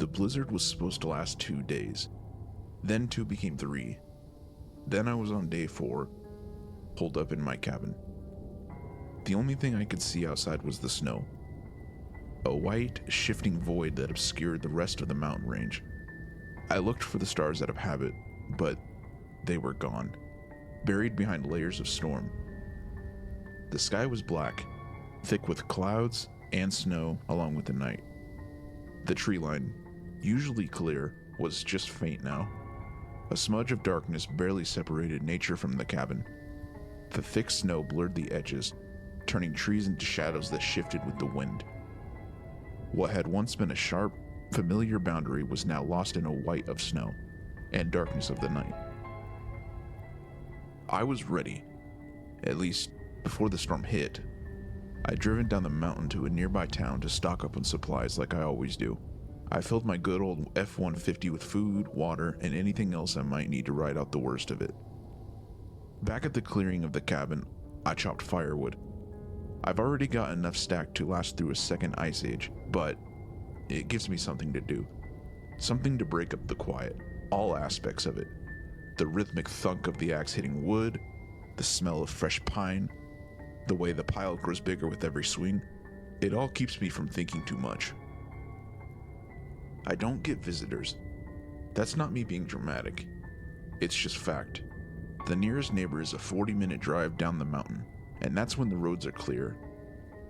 The blizzard was supposed to last 2 days. Then 2 became 3. Then I was on day 4, holed up in my cabin. The only thing I could see outside was the snow. A white, shifting void that obscured the rest of the mountain range. I looked for the stars out of habit, but they were gone, buried behind layers of storm. The sky was black, thick with clouds and snow along with the night. The tree line, usually clear, was just faint now. A smudge of darkness barely separated nature from the cabin. The thick snow blurred the edges, turning trees into shadows that shifted with the wind. What had once been a sharp, familiar boundary was now lost in a white of snow and darkness of the night. I was ready, at least before the storm hit. I'd driven down the mountain to a nearby town to stock up on supplies like I always do. I filled my good old F-150 with food, water, and anything else I might need to ride out the worst of it. Back at the clearing of the cabin, I chopped firewood. I've already got enough stacked to last through a second ice age, but it gives me something to do. Something to break up the quiet, all aspects of it. The rhythmic thunk of the axe hitting wood, the smell of fresh pine, the way the pile grows bigger with every swing. It all keeps me from thinking too much. I don't get visitors. That's not me being dramatic. It's just fact. The nearest neighbor is a 40-minute drive down the mountain, and that's when the roads are clear,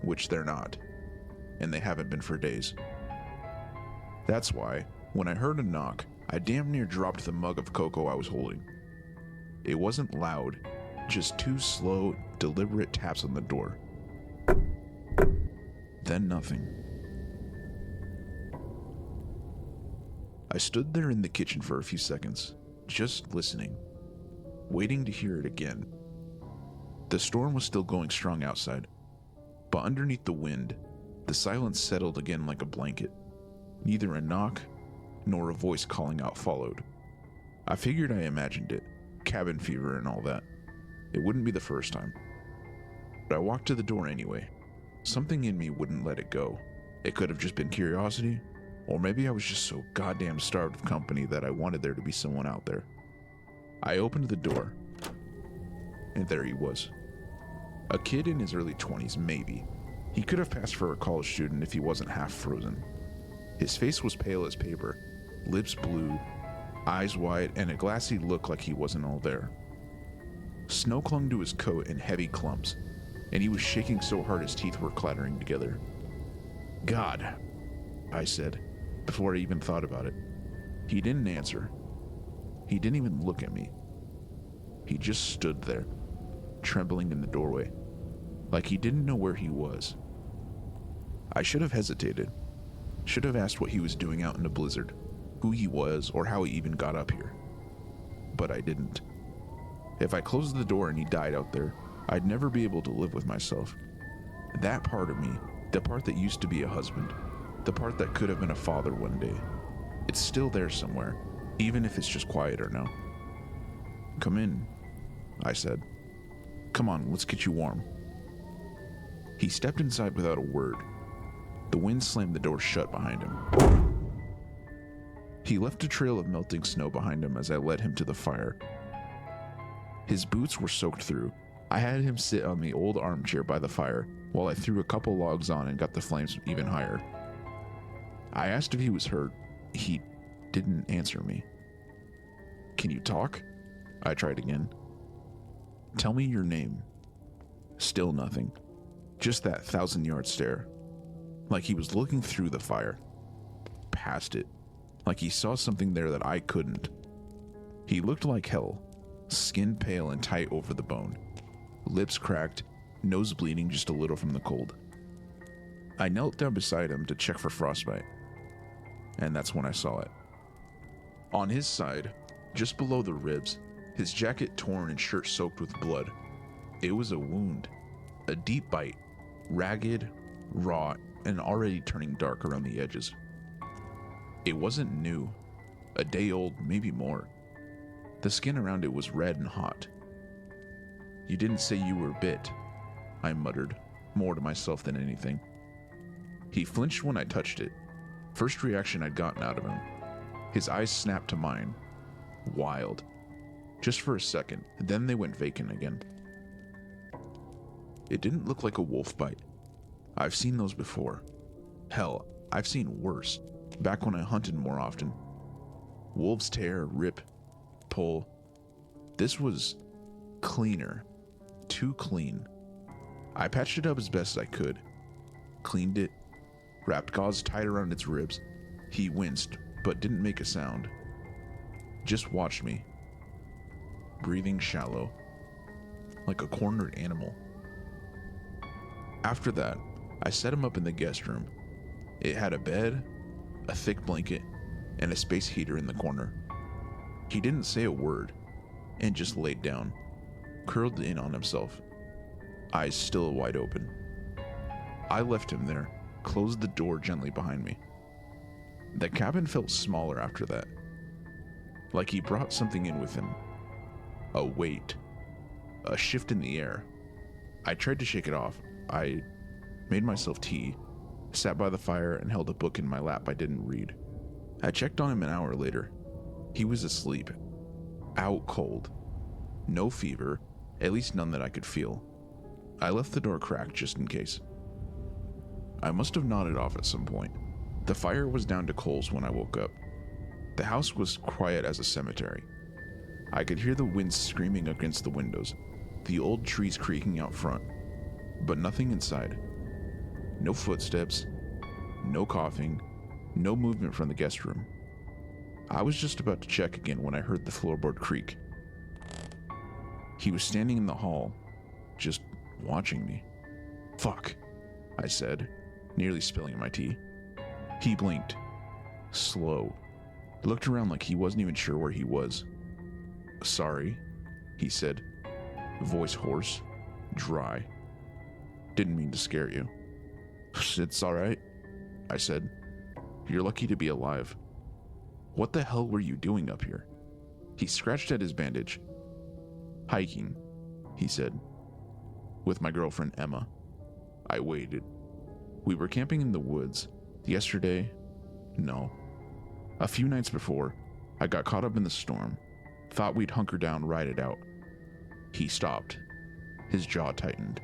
which they're not, and they haven't been for days. That's why, when I heard a knock, I damn near dropped the mug of cocoa I was holding. It wasn't loud, just 2 slow, deliberate taps on the door. Then nothing. I stood there in the kitchen for a few seconds, just listening, waiting to hear it again. The storm was still going strong outside, but underneath the wind, the silence settled again like a blanket. Neither a knock nor a voice calling out followed. I figured I imagined it, cabin fever and all that. It wouldn't be the first time. But I walked to the door anyway. Something in me wouldn't let it go. It could have just been curiosity, or maybe I was just so goddamn starved of company that I wanted there to be someone out there. I opened the door, and there he was. A kid in his early 20s, maybe. He could have passed for a college student if he wasn't half frozen. His face was pale as paper, lips blue, eyes wide, and a glassy look like he wasn't all there. Snow clung to his coat in heavy clumps, and he was shaking so hard his teeth were clattering together. "God," I said, before I even thought about it. He didn't answer. He didn't even look at me. He just stood there, trembling in the doorway, like he didn't know where he was. I should have hesitated. Should have asked what he was doing out in the blizzard, who he was, or how he even got up here. But I didn't. If I closed the door and he died out there, I'd never be able to live with myself. That part of me, the part that used to be a husband, the part that could have been a father one day, it's still there somewhere, even if it's just quieter now. "Come in," I said. "Come on, let's get you warm." He stepped inside without a word. The wind slammed the door shut behind him. He left a trail of melting snow behind him as I led him to the fire. His boots were soaked through. I had him sit on the old armchair by the fire while I threw a couple logs on and got the flames even higher. I asked if he was hurt. He didn't answer me. "Can you talk?" I tried again. "Tell me your name." Still nothing. Just that 1,000-yard stare. Like he was looking through the fire. Past it. Like he saw something there that I couldn't. He looked like hell. Skin pale and tight over the bone. Lips cracked, nose bleeding just a little from the cold. I knelt down beside him to check for frostbite. And that's when I saw it. On his side, just below the ribs, his jacket torn and shirt soaked with blood. It was a wound. A deep bite. Ragged, raw, and already turning dark around the edges. It wasn't new. A day old, maybe more. The skin around it was red and hot. "You didn't say you were bit," I muttered, more to myself than anything. He flinched when I touched it. First reaction I'd gotten out of him. His eyes snapped to mine. Wild. Just for a second, then they went vacant again. It didn't look like a wolf bite. I've seen those before. Hell, I've seen worse, back when I hunted more often. Wolves tear, rip, pull. This was cleaner. Too clean. I patched it up as best I could. Cleaned it, wrapped gauze tight around its ribs. He winced, but didn't make a sound. Just watched me. Breathing shallow, like a cornered animal. After that, I set him up in the guest room. It had a bed, a thick blanket, and a space heater in the corner. He didn't say a word, and just laid down, curled in on himself, eyes still wide open. I left him there, closed the door gently behind me. The cabin felt smaller after that, like he brought something in with him. A weight, a shift in the air. I tried to shake it off. I made myself tea, sat by the fire, and held a book in my lap I didn't read. I checked on him an hour later. He was asleep, out cold. No fever, at least none that I could feel. I left the door cracked just in case. I must have nodded off at some point. The fire was down to coals when I woke up. The house was quiet as a cemetery. I could hear the wind screaming against the windows, the old trees creaking out front, but nothing inside. No footsteps, no coughing, no movement from the guest room. I was just about to check again when I heard the floorboard creak. He was standing in the hall, just watching me. "Fuck," I said, nearly spilling my tea. He blinked, slow, looked around like he wasn't even sure where he was. "Sorry," he said, voice hoarse, dry. "Didn't mean to scare you." "It's all right," I said. "You're lucky to be alive." "What the hell were you doing up here?" He scratched at his bandage. "Hiking," he said. "With my girlfriend Emma." I waited. "We were camping in the woods. Yesterday? No. A few nights before, I got caught up in the storm. Thought we'd hunker down, ride it out." He stopped. His jaw tightened.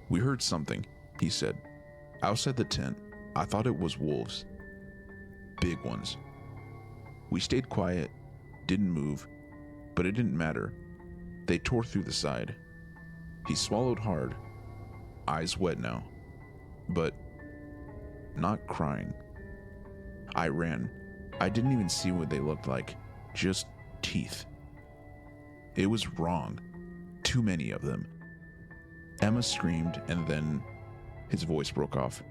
"We heard something," he said. "Outside the tent. I thought it was wolves. Big ones. We stayed quiet, didn't move, but it didn't matter. They tore through the side." He swallowed hard, eyes wet now, but not crying. I ran. I didn't even see what they looked like, just teeth. It was wrong. Too many of them. Emma screamed, and then his voice broke off.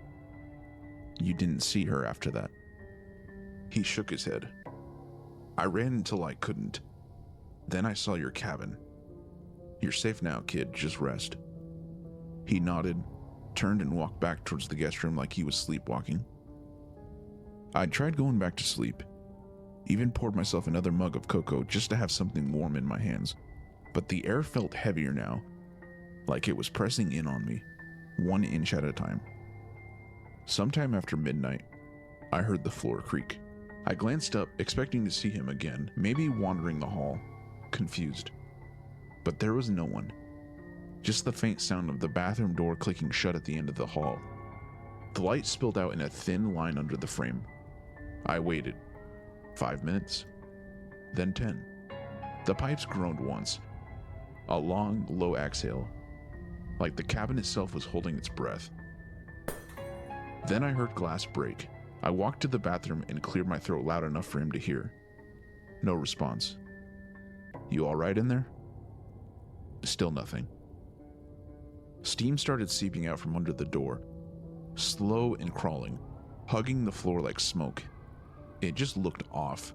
"You didn't see her after that?" He shook his head. "I ran until I couldn't. Then I saw your cabin. You're safe now, kid, just rest." He nodded, turned and walked back towards the guest room like he was sleepwalking. I tried going back to sleep, even poured myself another mug of cocoa just to have something warm in my hands, but the air felt heavier now, like it was pressing in on me, 1 inch at a time. Sometime after midnight, I heard the floor creak. I glanced up, expecting to see him again, maybe wandering the hall, confused. But there was no one. Just the faint sound of the bathroom door clicking shut at the end of the hall. The light spilled out in a thin line under the frame. I waited. 5 minutes. Then 10. The pipes groaned once. A long, low exhale, like the cabin itself was holding its breath. Then I heard glass break. I walked to the bathroom and cleared my throat loud enough for him to hear. No response. "You all right in there?" Still nothing. Steam started seeping out from under the door, slow and crawling, hugging the floor like smoke. It just looked off.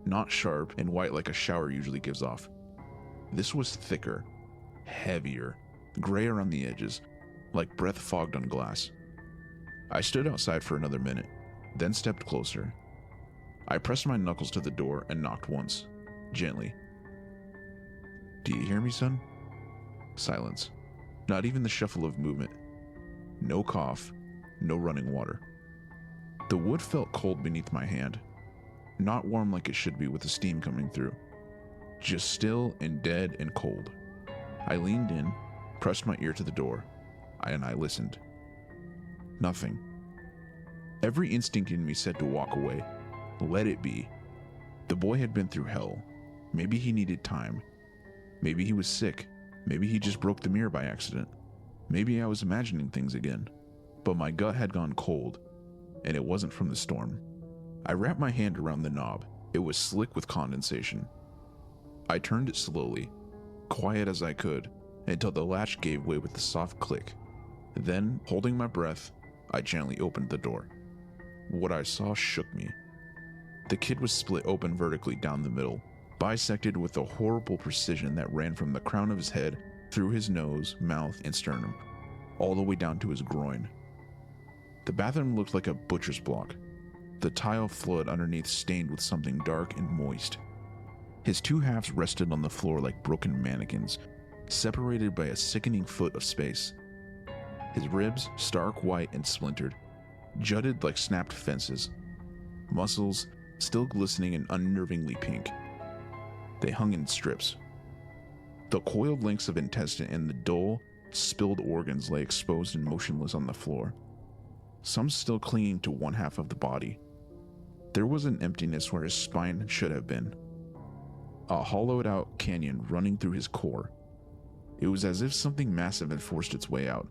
Not sharp and white like a shower usually gives off. This was thicker, heavier, gray around the edges, like breath fogged on glass. I stood outside for another minute, then stepped closer. I pressed my knuckles to the door and knocked once, gently. "Do you hear me, son?" Silence. Not even the shuffle of movement. No cough, no running water. The wood felt cold beneath my hand, not warm like it should be with the steam coming through, just still and dead and cold. I leaned in, pressed my ear to the door, and I listened. Nothing. Every instinct in me said to walk away. Let it be. The boy had been through hell. Maybe he needed time. Maybe he was sick. Maybe he just broke the mirror by accident. Maybe I was imagining things again. But my gut had gone cold, and it wasn't from the storm. I wrapped my hand around the knob. It was slick with condensation. I turned it slowly, quiet as I could, until the latch gave way with a soft click. Then, holding my breath, I gently opened the door. What I saw shook me. The kid was split open vertically down the middle, bisected with a horrible precision that ran from the crown of his head through his nose, mouth, and sternum, all the way down to his groin. The bathroom looked like a butcher's block, the tile flood underneath stained with something dark and moist. His two halves rested on the floor like broken mannequins, separated by a sickening foot of space. His ribs, stark white and splintered, jutted like snapped fences. Muscles, still glistening and unnervingly pink. They hung in strips. The coiled links of intestine and the dull, spilled organs lay exposed and motionless on the floor, some still clinging to one half of the body. There was an emptiness where his spine should have been, a hollowed-out canyon running through his core. It was as if something massive had forced its way out,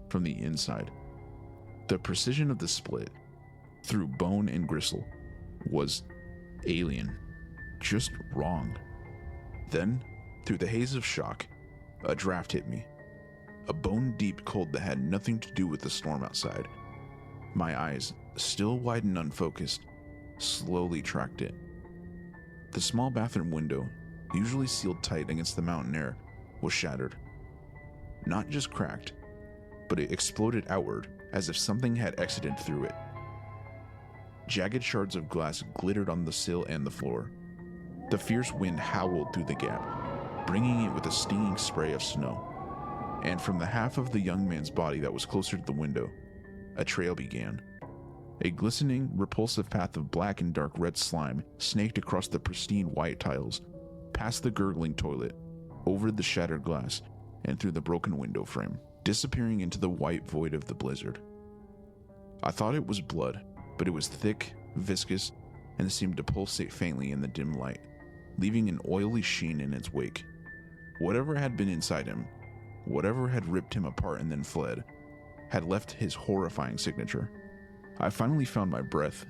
from the inside. The precision of the split, through bone and gristle, was alien, just wrong. Then, through the haze of shock, a draft hit me. A bone-deep cold that had nothing to do with the storm outside. My eyes, still wide and unfocused, slowly tracked it. The small bathroom window, usually sealed tight against the mountain air, was shattered. Not just cracked, but it exploded outward as if something had exited through it. Jagged shards of glass glittered on the sill and the floor. The fierce wind howled through the gap, bringing it with a stinging spray of snow. And from the half of the young man's body that was closer to the window, a trail began. A glistening, repulsive path of black and dark red slime snaked across the pristine white tiles, past the gurgling toilet, over the shattered glass, and through the broken window frame, disappearing into the white void of the blizzard. I thought it was blood, but it was thick, viscous, and seemed to pulsate faintly in the dim light, leaving an oily sheen in its wake. Whatever had been inside him, whatever had ripped him apart and then fled, had left his horrifying signature. I finally found my breath.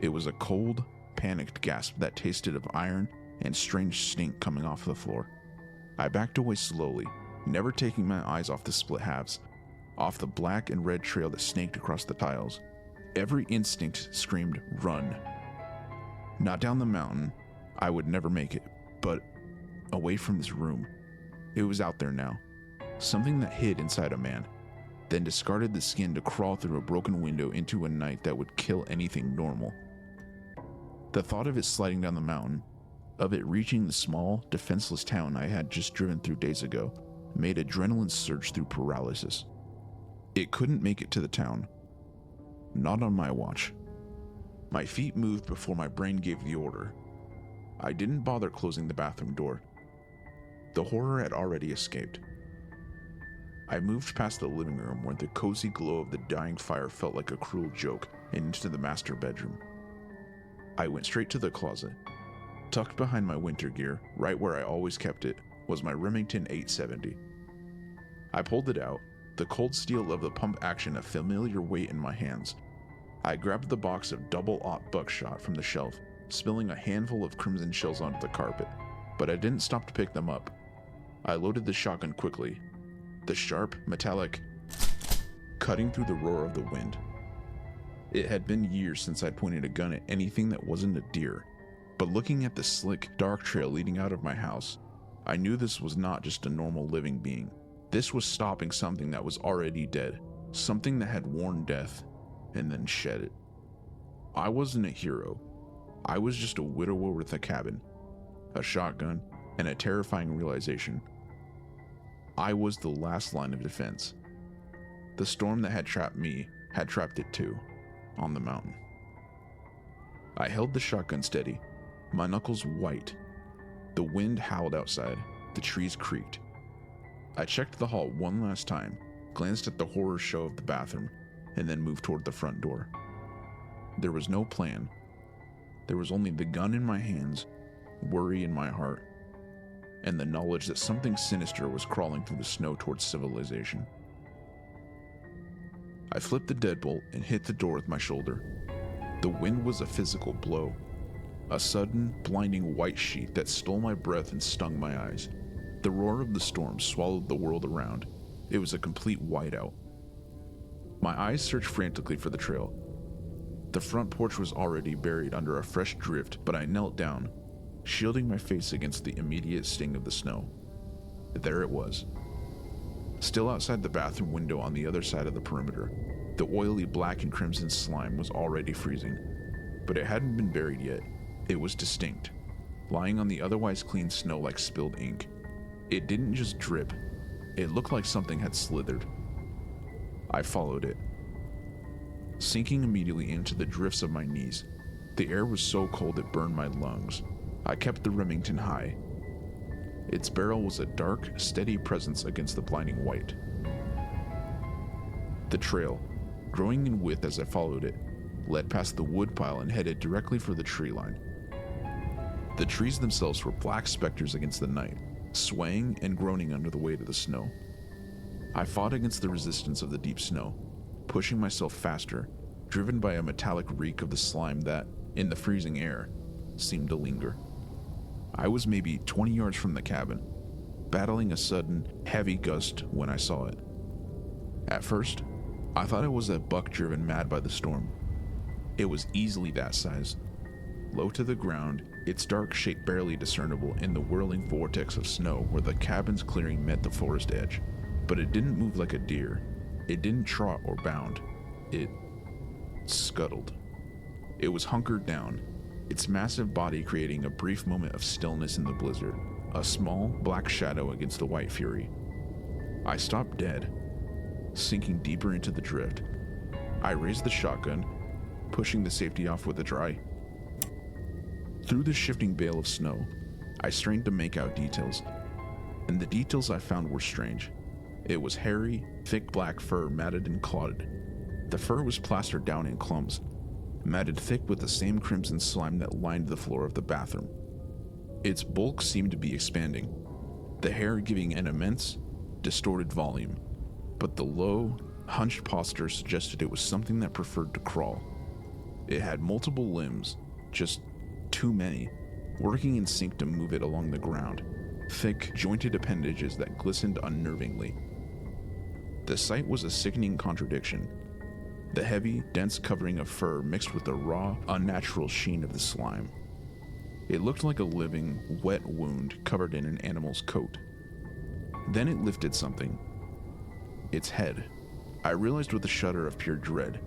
It was a cold, panicked gasp that tasted of iron and strange stink coming off the floor. I backed away slowly, never taking my eyes off the split halves, off the black and red trail that snaked across the tiles. Every instinct screamed, run. Not down the mountain, I would never make it, but away from this room. It was out there now, something that hid inside a man, then discarded the skin to crawl through a broken window into a night that would kill anything normal. The thought of it sliding down the mountain, of it reaching the small, defenseless town I had just driven through days ago, made adrenaline surge through paralysis. It couldn't make it to the town. Not on my watch. My feet moved before my brain gave the order. I didn't bother closing the bathroom door. The horror had already escaped. I moved past the living room where the cozy glow of the dying fire felt like a cruel joke and into the master bedroom. I went straight to the closet. Tucked behind my winter gear, right where I always kept it, was my Remington 870. I pulled it out, the cold steel of the pump action a familiar weight in my hands. I grabbed the box of double-aught buckshot from the shelf, spilling a handful of crimson shells onto the carpet, but I didn't stop to pick them up. I loaded the shotgun quickly, the sharp, metallic cutting through the roar of the wind. It had been years since I'd pointed a gun at anything that wasn't a deer, but looking at the slick, dark trail leading out of my house, I knew this was not just a normal living being. This was stopping something that was already dead, something that had worn death and then shed it. I wasn't a hero. I was just a widower with a cabin, a shotgun, and a terrifying realization. I was the last line of defense. The storm that had trapped me had trapped it too. on the mountain. I held the shotgun steady, my knuckles white. The wind howled outside, the trees creaked. I checked the hall one last time, glanced at the horror show of the bathroom, and then moved toward the front door. There was no plan. There was only the gun in my hands, worry in my heart, and the knowledge that something sinister was crawling through the snow towards civilization. I flipped the deadbolt and hit the door with my shoulder. The wind was a physical blow, a sudden, blinding white sheet that stole my breath and stung my eyes. The roar of the storm swallowed the world around. It was a complete whiteout. My eyes searched frantically for the trail. The front porch was already buried under a fresh drift, but I knelt down, shielding my face against the immediate sting of the snow. There it was. Still outside the bathroom window on the other side of the perimeter, the oily black and crimson slime was already freezing, but it hadn't been buried yet. It was distinct, lying on the otherwise clean snow like spilled ink. It didn't just drip, it looked like something had slithered. I followed it, sinking immediately into the drifts of my knees. The air was so cold it burned my lungs. I kept the Remington high. Its barrel was a dark, steady presence against the blinding white. The trail, growing in width as I followed it, led past the woodpile and headed directly for the tree line. The trees themselves were black specters against the night, swaying and groaning under the weight of the snow. I fought against the resistance of the deep snow, pushing myself faster, driven by a metallic reek of the slime that, in the freezing air, seemed to linger. I was maybe 20 yards from the cabin, battling a sudden, heavy gust when I saw it. At first, I thought it was a buck driven mad by the storm. It was easily that size. Low to the ground, its dark shape barely discernible in the whirling vortex of snow where the cabin's clearing met the forest edge. But it didn't move like a deer. It didn't trot or bound. It scuttled. It was hunkered down, its massive body creating a brief moment of stillness in the blizzard, a small, black shadow against the white fury. I stopped dead, sinking deeper into the drift. I raised the shotgun, pushing the safety off with a dry. Through the shifting veil of snow, I strained to make out details, and the details I found were strange. It was hairy, thick black fur matted and clotted. The fur was plastered down in clumps, matted thick with the same crimson slime that lined the floor of the bathroom. Its bulk seemed to be expanding, the hair giving an immense, distorted volume, but the low, hunched posture suggested it was something that preferred to crawl. It had multiple limbs, just too many, working in sync to move it along the ground, thick, jointed appendages that glistened unnervingly. The sight was a sickening contradiction. The heavy, dense covering of fur mixed with the raw, unnatural sheen of the slime. It looked like a living, wet wound covered in an animal's coat. Then it lifted something. Its head. I realized with a shudder of pure dread.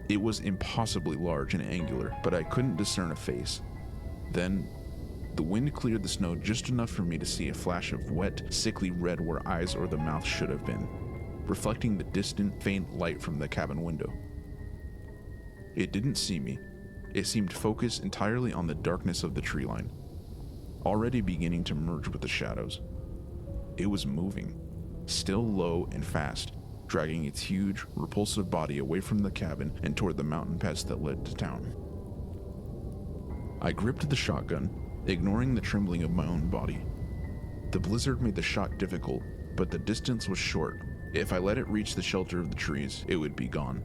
It was impossibly large and angular, but I couldn't discern a face. Then, the wind cleared the snow just enough for me to see a flash of wet, sickly red where eyes or the mouth should have been, reflecting the distant, faint light from the cabin window. It didn't see me. It seemed focused entirely on the darkness of the tree line, already beginning to merge with the shadows. It was moving, still low and fast, dragging its huge, repulsive body away from the cabin and toward the mountain pass that led to town. I gripped the shotgun, ignoring the trembling of my own body. The blizzard made the shot difficult, but the distance was short. If I let it reach the shelter of the trees, it would be gone.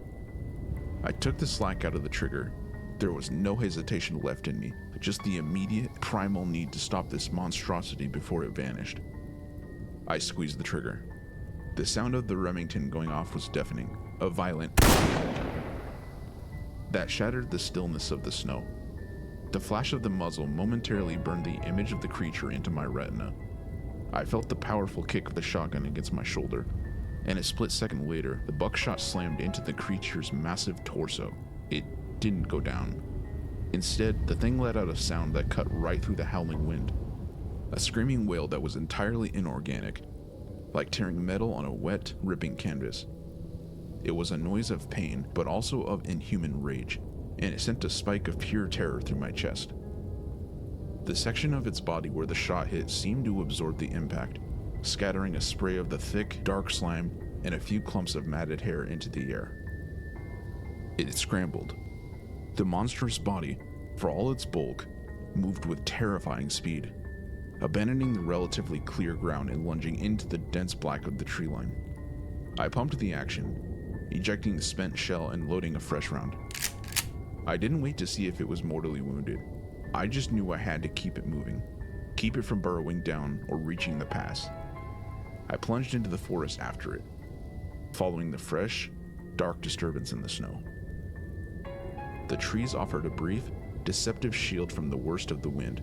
I took the slack out of the trigger. There was no hesitation left in me, just the immediate, primal need to stop this monstrosity before it vanished. I squeezed the trigger. The sound of the Remington going off was deafening, a violent that shattered the stillness of the snow. The flash of the muzzle momentarily burned the image of the creature into my retina. I felt the powerful kick of the shotgun against my shoulder, and a split second later, the buckshot slammed into the creature's massive torso. It didn't go down. Instead, the thing let out a sound that cut right through the howling wind. A screaming wail that was entirely inorganic, like tearing metal on a wet, ripping canvas. It was a noise of pain, but also of inhuman rage, and it sent a spike of pure terror through my chest. The section of its body where the shot hit seemed to absorb the impact, scattering a spray of the thick, dark slime and a few clumps of matted hair into the air. It scrambled. The monstrous body, for all its bulk, moved with terrifying speed, abandoning the relatively clear ground and lunging into the dense black of the tree line. I pumped the action, ejecting the spent shell and loading a fresh round. I didn't wait to see if it was mortally wounded. I just knew I had to keep it moving, keep it from burrowing down or reaching the pass. I plunged into the forest after it, following the fresh, dark disturbance in the snow. The trees offered a brief, deceptive shield from the worst of the wind,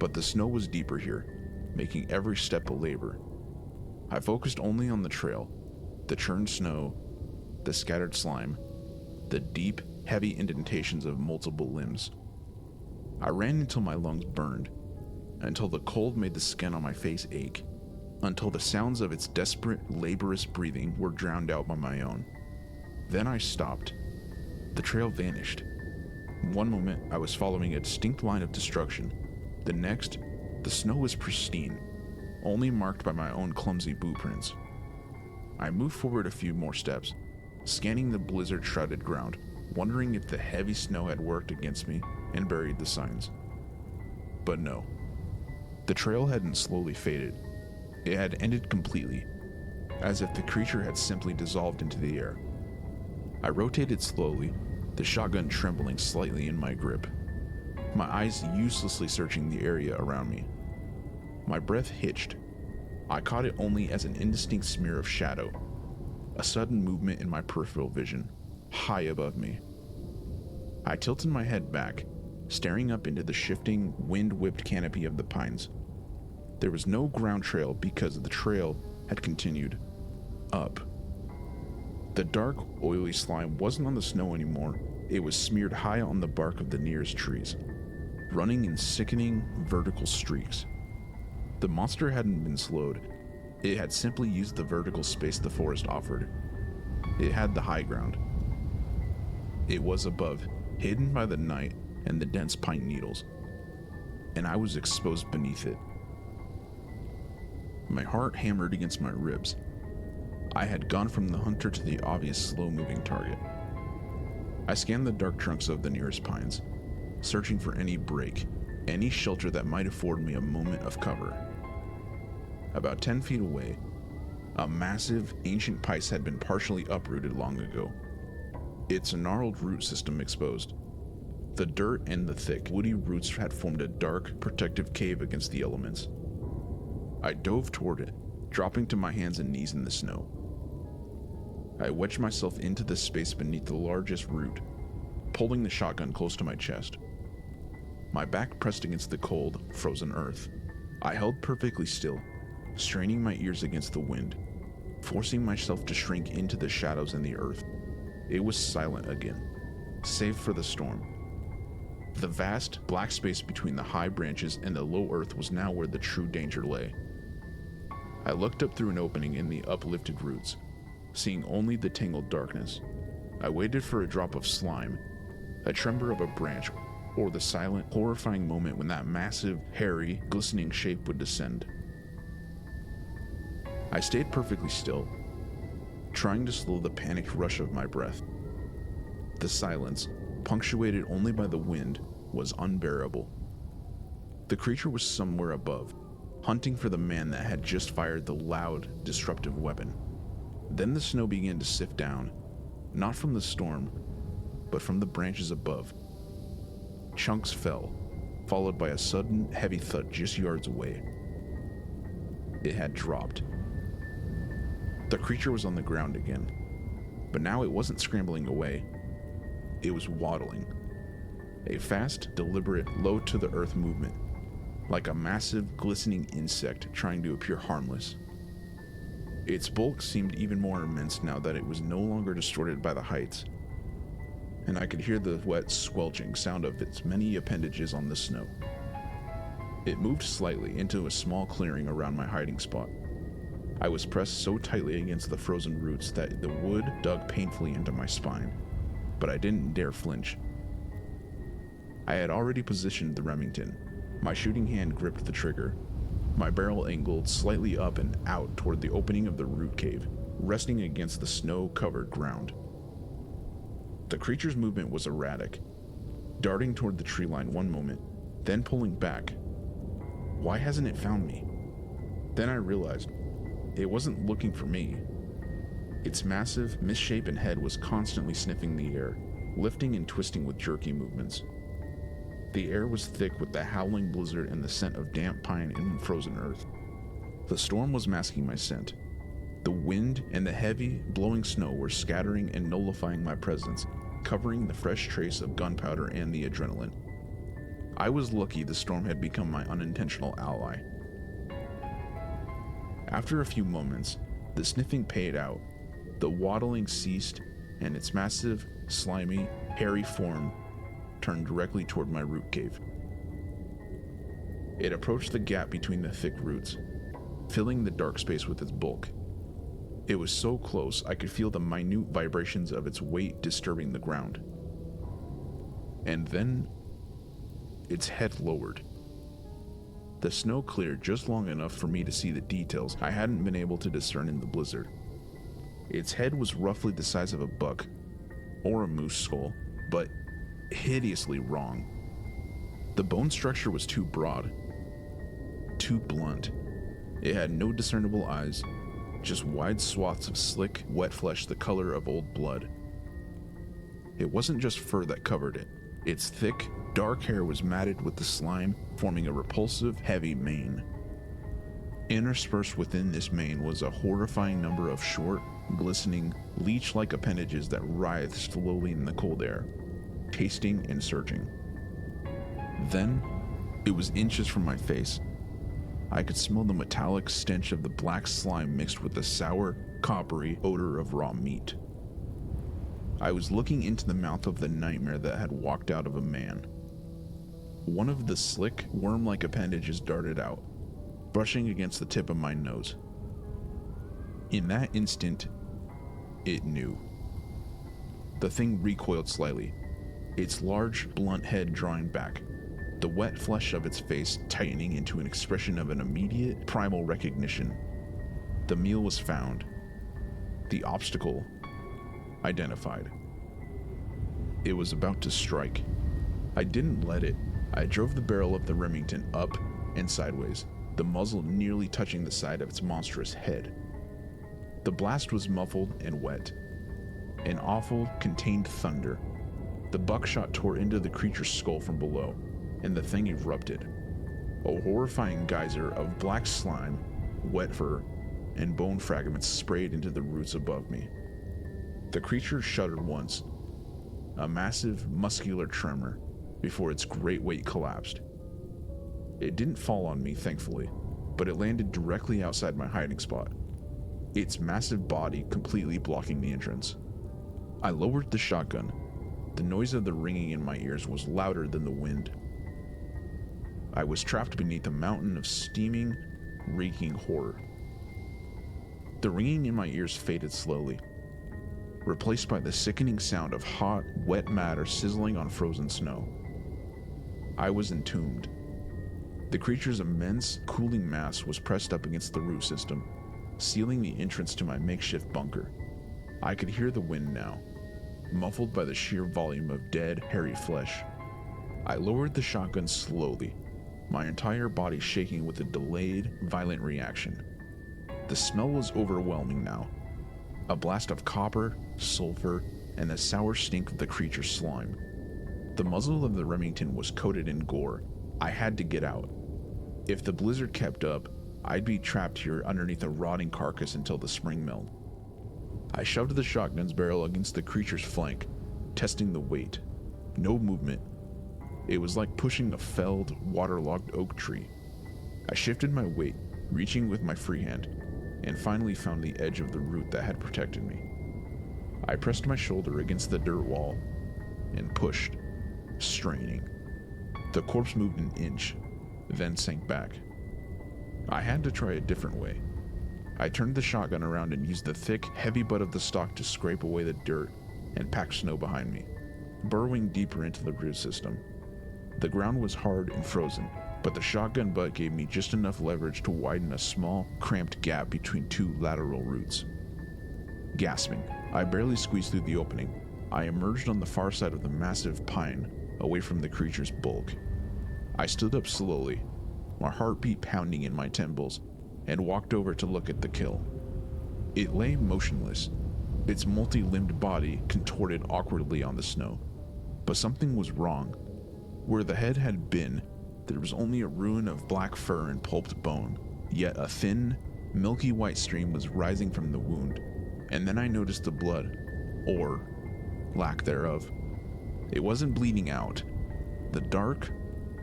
but the snow was deeper here, making every step a labor. I focused only on the trail, the churned snow, the scattered slime, the deep, heavy indentations of multiple limbs. I ran until my lungs burned, until the cold made the skin on my face ache, until the sounds of its desperate, laborious breathing were drowned out by my own. Then I stopped. The trail vanished. One moment, I was following a distinct line of destruction. The next, the snow was pristine, only marked by my own clumsy boot prints. I moved forward a few more steps, scanning the blizzard-shrouded ground, wondering if the heavy snow had worked against me and buried the signs. But no. The trail hadn't slowly faded. It had ended completely, as if the creature had simply dissolved into the air. I rotated slowly, the shotgun trembling slightly in my grip, my eyes uselessly searching the area around me. My breath hitched. I caught it only as an indistinct smear of shadow, a sudden movement in my peripheral vision, high above me. I tilted my head back, staring up into the shifting, wind-whipped canopy of the pines. There was no ground trail because the trail had continued up. The dark, oily slime wasn't on the snow anymore. It was smeared high on the bark of the nearest trees, running in sickening, vertical streaks. The monster hadn't been slowed. It had simply used the vertical space the forest offered. It had the high ground. It was above, hidden by the night and the dense pine needles, and I was exposed beneath it. My heart hammered against my ribs. I had gone from the hunter to the obvious slow-moving target. I scanned the dark trunks of the nearest pines, searching for any break, any shelter that might afford me a moment of cover. About 10 feet away, a massive, ancient pine had been partially uprooted long ago, its gnarled root system exposed. The dirt and the thick, woody roots had formed a dark, protective cave against the elements. I dove toward it, dropping to my hands and knees in the snow. I wedged myself into the space beneath the largest root, pulling the shotgun close to my chest. My back pressed against the cold, frozen earth. I held perfectly still, straining my ears against the wind, forcing myself to shrink into the shadows and the earth. It was silent again, save for the storm. The vast, black space between the high branches and the low earth was now where the true danger lay. I looked up through an opening in the uplifted roots, seeing only the tangled darkness. I waited for a drop of slime, a tremor of a branch, or the silent, horrifying moment when that massive, hairy, glistening shape would descend. I stayed perfectly still, trying to slow the panicked rush of my breath. The silence, punctuated only by the wind, was unbearable. The creature was somewhere above, hunting for the man that had just fired the loud, disruptive weapon. Then the snow began to sift down, not from the storm, but from the branches above. Chunks fell, followed by a sudden, heavy thud just yards away. It had dropped. The creature was on the ground again, but now it wasn't scrambling away. It was waddling. A fast, deliberate, low-to-the-earth movement, like a massive, glistening insect trying to appear harmless. Its bulk seemed even more immense now that it was no longer distorted by the heights, and I could hear the wet, squelching sound of its many appendages on the snow. It moved slightly into a small clearing around my hiding spot. I was pressed so tightly against the frozen roots that the wood dug painfully into my spine, but I didn't dare flinch. I had already positioned the Remington. My shooting hand gripped the trigger. My barrel angled slightly up and out toward the opening of the root cave, resting against the snow-covered ground. The creature's movement was erratic, darting toward the tree line one moment, then pulling back. Why hasn't it found me? Then I realized it wasn't looking for me. Its massive, misshapen head was constantly sniffing the air, lifting and twisting with jerky movements. The air was thick with the howling blizzard and the scent of damp pine and frozen earth. The storm was masking my scent. The wind and the heavy, blowing snow were scattering and nullifying my presence, covering the fresh trace of gunpowder and the adrenaline. I was lucky the storm had become my unintentional ally. After a few moments, the sniffing paid out, the waddling ceased, and its massive, slimy, hairy form turned directly toward my root cave. It approached the gap between the thick roots, filling the dark space with its bulk. It was so close I could feel the minute vibrations of its weight disturbing the ground. And then, its head lowered. The snow cleared just long enough for me to see the details I hadn't been able to discern in the blizzard. Its head was roughly the size of a buck, or a moose skull, but hideously wrong. The bone structure was too broad, too blunt. It had no discernible eyes, just wide swaths of slick, wet flesh the color of old blood. It wasn't just fur that covered it. Its thick, dark hair was matted with the slime, forming a repulsive, heavy mane. Interspersed within this mane was a horrifying number of short, glistening, leech-like appendages that writhed slowly in the cold air, tasting and searching. Then, it was inches from my face. I could smell the metallic stench of the black slime mixed with the sour, coppery odor of raw meat. I was looking into the mouth of the nightmare that had walked out of a man. One of the slick, worm-like appendages darted out, brushing against the tip of my nose. In that instant, it knew. The thing recoiled slightly, its large, blunt head drawing back, the wet flesh of its face tightening into an expression of an immediate, primal recognition. The meal was found. The obstacle identified. It was about to strike. I didn't let it. I drove the barrel of the Remington up and sideways, the muzzle nearly touching the side of its monstrous head. The blast was muffled and wet. An awful, contained thunder. The buckshot tore into the creature's skull from below, and the thing erupted. A horrifying geyser of black slime, wet fur, and bone fragments sprayed into the roots above me. The creature shuddered once, a massive, muscular tremor, before its great weight collapsed. It didn't fall on me, thankfully, but it landed directly outside my hiding spot, its massive body completely blocking the entrance. I lowered the shotgun. The noise of the ringing in my ears was louder than the wind. I was trapped beneath a mountain of steaming, reeking horror. The ringing in my ears faded slowly, replaced by the sickening sound of hot, wet matter sizzling on frozen snow. I was entombed. The creature's immense, cooling mass was pressed up against the root system, sealing the entrance to my makeshift bunker. I could hear the wind now, muffled by the sheer volume of dead, hairy flesh. I lowered the shotgun slowly, my entire body shaking with a delayed, violent reaction. The smell was overwhelming now. A blast of copper, sulfur, and the sour stink of the creature's slime. The muzzle of the Remington was coated in gore. I had to get out. If the blizzard kept up, I'd be trapped here underneath a rotting carcass until the spring melt. I shoved the shotgun's barrel against the creature's flank, testing the weight. No movement. It was like pushing a felled, waterlogged oak tree. I shifted my weight, reaching with my free hand, and finally found the edge of the root that had protected me. I pressed my shoulder against the dirt wall and pushed, straining. The corpse moved an inch, then sank back. I had to try a different way. I turned the shotgun around and used the thick, heavy butt of the stock to scrape away the dirt and pack snow behind me, burrowing deeper into the root system. The ground was hard and frozen, but the shotgun butt gave me just enough leverage to widen a small, cramped gap between two lateral roots. Gasping, I barely squeezed through the opening. I emerged on the far side of the massive pine, away from the creature's bulk. I stood up slowly, my heartbeat pounding in my temples, and walked over to look at the kill. It lay motionless, its multi-limbed body contorted awkwardly on the snow. But something was wrong. Where the head had been, there was only a ruin of black fur and pulped bone, yet a thin, milky white stream was rising from the wound, and then I noticed the blood, or lack thereof. It wasn't bleeding out. The dark,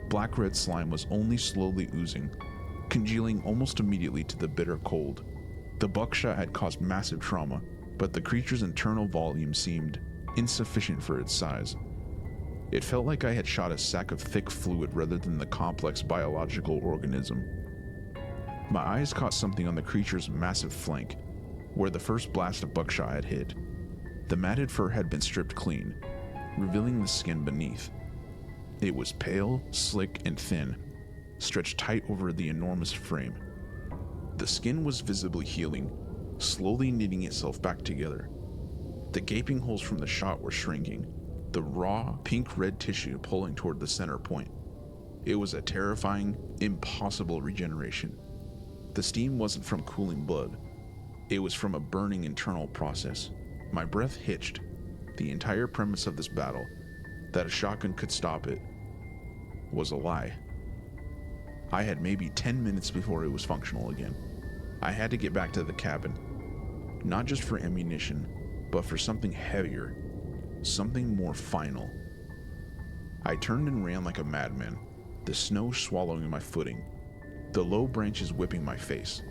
black-red slime was only slowly oozing, congealing almost immediately to the bitter cold. The buckshot had caused massive trauma, but the creature's internal volume seemed insufficient for its size. It felt like I had shot a sack of thick fluid rather than the complex biological organism. My eyes caught something on the creature's massive flank, where the first blast of buckshot had hit. The matted fur had been stripped clean, revealing the skin beneath. It was pale, slick, and thin, stretched tight over the enormous frame. The skin was visibly healing, slowly knitting itself back together. The gaping holes from the shot were shrinking, the raw, pink-red tissue pulling toward the center point. It was a terrifying, impossible regeneration. The steam wasn't from cooling blood. It was from a burning internal process. My breath hitched. The entire premise of this battle, that a shotgun could stop it, was a lie. I had maybe 10 minutes before it was functional again. I had to get back to the cabin, not just for ammunition, but for something heavier, something more final. I turned and ran like a madman, the snow swallowing my footing, the low branches whipping my face.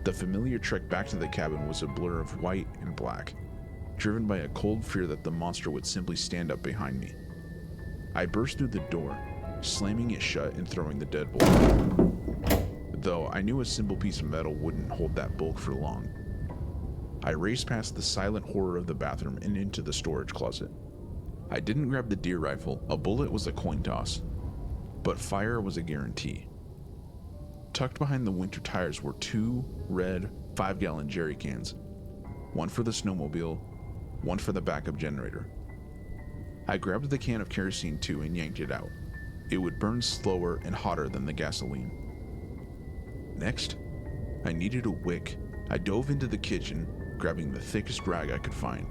The familiar trek back to the cabin was a blur of white and black, driven by a cold fear that the monster would simply stand up behind me. I burst through the door, slamming it shut and throwing the deadbolt, though I knew a simple piece of metal wouldn't hold that bulk for long. I raced past the silent horror of the bathroom and into the storage closet. I didn't grab the deer rifle, a bullet was a coin toss, but fire was a guarantee. Tucked behind the winter tires were 2 red 5-gallon jerry cans, one for the snowmobile, one for the backup generator. I grabbed the can of kerosene too and yanked it out. It would burn slower and hotter than the gasoline. Next, I needed a wick. I dove into the kitchen, grabbing the thickest rag I could find,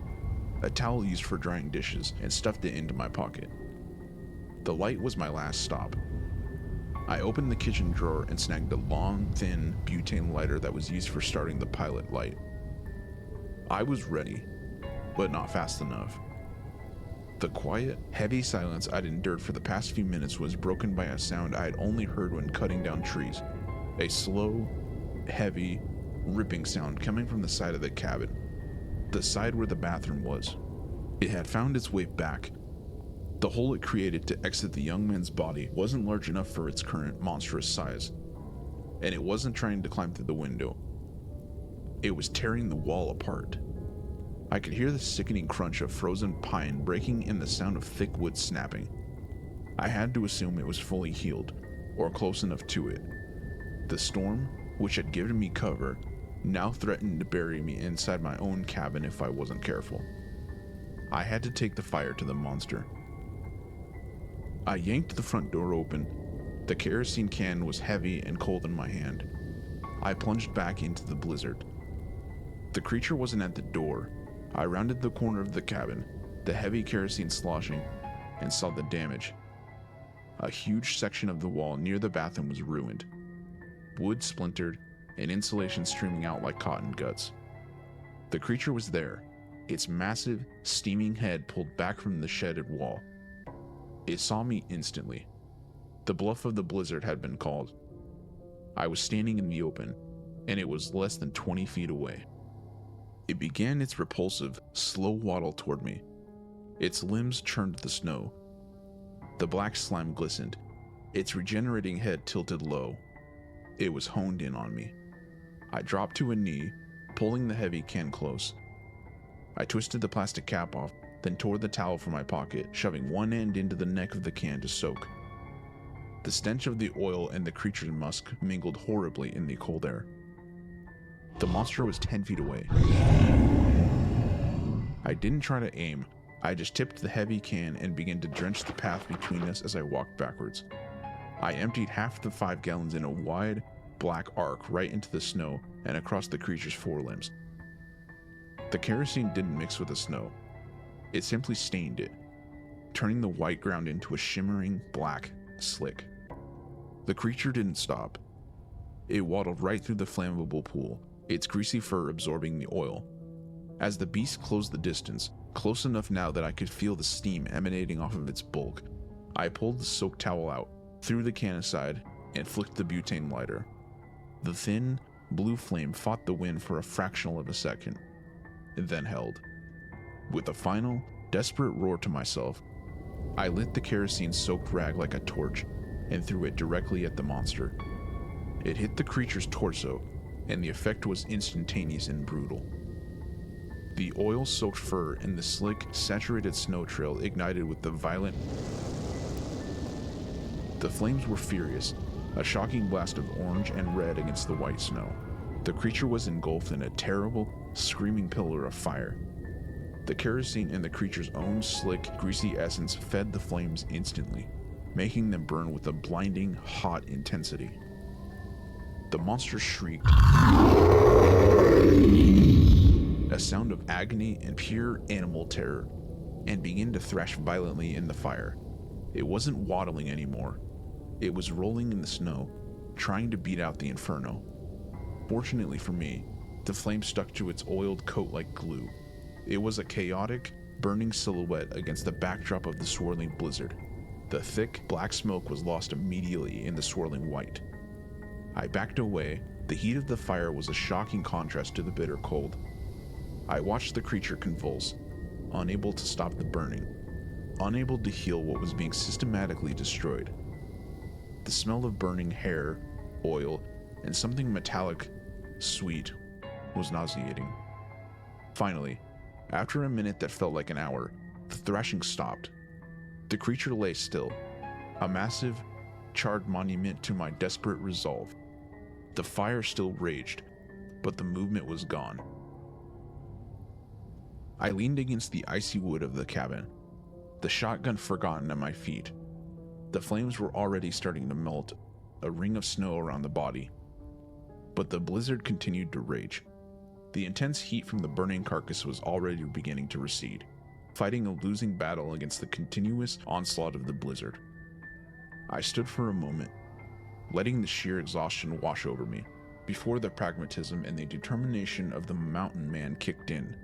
a towel used for drying dishes, and stuffed it into my pocket. The light was my last stop. I opened the kitchen drawer and snagged a long, thin butane lighter that was used for starting the pilot light. I was ready, but not fast enough. The quiet, heavy silence I'd endured for the past few minutes was broken by a sound I had only heard when cutting down trees, a slow, heavy, ripping sound coming from the side of the cabin, the side where the bathroom was. It had found its way back. The hole it created to exit the young man's body wasn't large enough for its current monstrous size, and it wasn't trying to climb through the window. It was tearing the wall apart. I could hear the sickening crunch of frozen pine breaking and the sound of thick wood snapping. I had to assume it was fully healed, or close enough to it. The storm, which had given me cover, now threatened to bury me inside my own cabin if I wasn't careful. I had to take the fire to the monster. I yanked the front door open. The kerosene can was heavy and cold in my hand. I plunged back into the blizzard. The creature wasn't at the door. I rounded the corner of the cabin, the heavy kerosene sloshing, and saw the damage. A huge section of the wall near the bathroom was ruined. Wood splintered, and insulation streaming out like cotton guts. The creature was there, its massive, steaming head pulled back from the shedded wall. It saw me instantly. The bluff of the blizzard had been called. I was standing in the open, and it was less than 20 feet away. It began its repulsive, slow waddle toward me. Its limbs churned the snow. The black slime glistened, its regenerating head tilted low. It was honed in on me. I dropped to a knee, pulling the heavy can close. I twisted the plastic cap off, then tore the towel from my pocket, shoving one end into the neck of the can to soak. The stench of the oil and the creature's musk mingled horribly in the cold air. The monster was 10 feet away. I didn't try to aim. I just tipped the heavy can and began to drench the path between us as I walked backwards. I emptied half the 5 gallons in a wide, black arc right into the snow and across the creature's forelimbs. The kerosene didn't mix with the snow. It simply stained it, turning the white ground into a shimmering black slick. The creature didn't stop. It waddled right through the flammable pool, its greasy fur absorbing the oil. As the beast closed the distance, close enough now that I could feel the steam emanating off of its bulk, I pulled the soaked towel out, threw the can aside, and flicked the butane lighter. The thin, blue flame fought the wind for a fractional of a second, and then held. With a final, desperate roar to myself, I lit the kerosene-soaked rag like a torch and threw it directly at the monster. It hit the creature's torso, and the effect was instantaneous and brutal. The oil-soaked fur and the slick, saturated snow trail ignited with the violent. The flames were furious, a shocking blast of orange and red against the white snow. The creature was engulfed in a terrible, screaming pillar of fire. The kerosene and the creature's own slick, greasy essence fed the flames instantly, making them burn with a blinding, hot intensity. The monster shrieked, a sound of agony and pure animal terror, and began to thrash violently in the fire. It wasn't waddling anymore. It was rolling in the snow, trying to beat out the inferno. Fortunately for me, the flame stuck to its oiled coat like glue. It was a chaotic, burning silhouette against the backdrop of the swirling blizzard. The thick, black smoke was lost immediately in the swirling white. I backed away. The heat of the fire was a shocking contrast to the bitter cold. I watched the creature convulse, unable to stop the burning, unable to heal what was being systematically destroyed. The smell of burning hair, oil, and something metallic, sweet, was nauseating. Finally, after a minute that felt like an hour, the thrashing stopped. The creature lay still, a massive, charred monument to my desperate resolve. The fire still raged, but the movement was gone. I leaned against the icy wood of the cabin, the shotgun forgotten at my feet. The flames were already starting to melt, a ring of snow around the body. But the blizzard continued to rage. The intense heat from the burning carcass was already beginning to recede, fighting a losing battle against the continuous onslaught of the blizzard. I stood for a moment, letting the sheer exhaustion wash over me, before the pragmatism and the determination of the mountain man kicked in.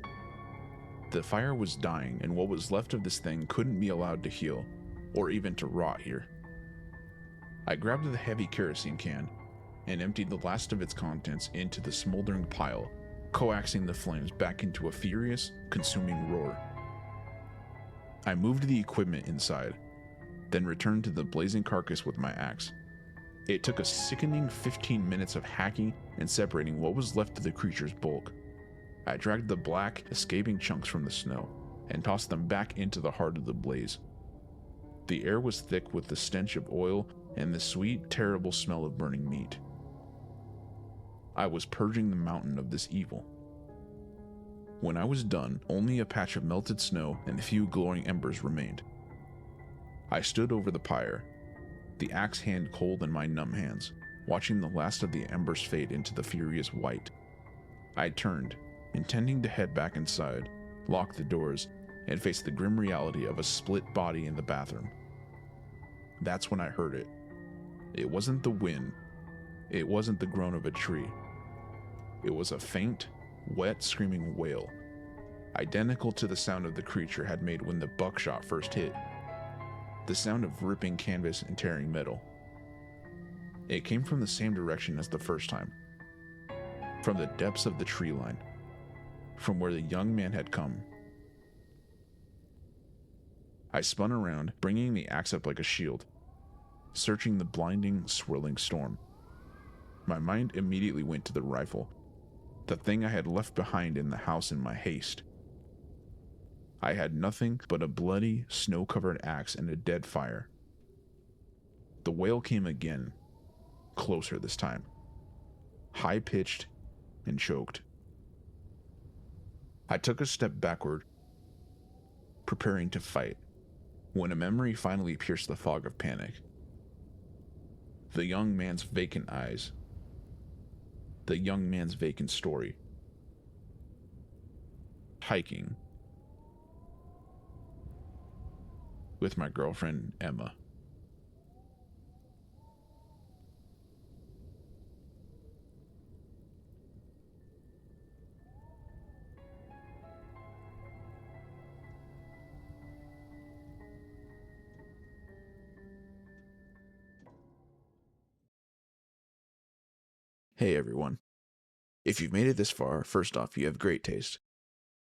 The fire was dying, and what was left of this thing couldn't be allowed to heal, or even to rot here. I grabbed the heavy kerosene can and emptied the last of its contents into the smoldering pile, coaxing the flames back into a furious, consuming roar. I moved the equipment inside, then returned to the blazing carcass with my axe. It took a sickening 15 minutes of hacking and separating what was left of the creature's bulk. I dragged the black, escaping chunks from the snow and tossed them back into the heart of the blaze. The air was thick with the stench of oil and the sweet, terrible smell of burning meat. I was purging the mountain of this evil. When I was done, only a patch of melted snow and a few glowing embers remained. I stood over the pyre, the axe hand cold in my numb hands, watching the last of the embers fade into the furious white. I turned, intending to head back inside, lock the doors, and face the grim reality of a split body in the bathroom. That's when I heard it. It wasn't the wind. It wasn't the groan of a tree. It was a faint, wet, screaming wail, identical to the sound of the creature had made when the buckshot first hit. The sound of ripping canvas and tearing metal. It came from the same direction as the first time. From the depths of the tree line. From where the young man had come. I spun around, bringing the axe up like a shield, searching the blinding, swirling storm. My mind immediately went to the rifle, the thing I had left behind in the house in my haste. I had nothing but a bloody, snow-covered axe and a dead fire. The wail came again, closer this time, high-pitched and choked. I took a step backward, preparing to fight, when a memory finally pierced the fog of panic. The young man's vacant eyes. The young man's vacant story. Hiking. With my girlfriend, Emma. Hey everyone. If you've made it this far, first off, you have great taste.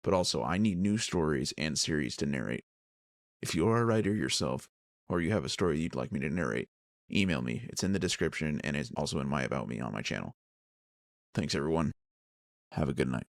But also, I need new stories and series to narrate. If you are a writer yourself, or you have a story you'd like me to narrate, email me. It's in the description and it's also in my About Me on my channel. Thanks everyone. Have a good night.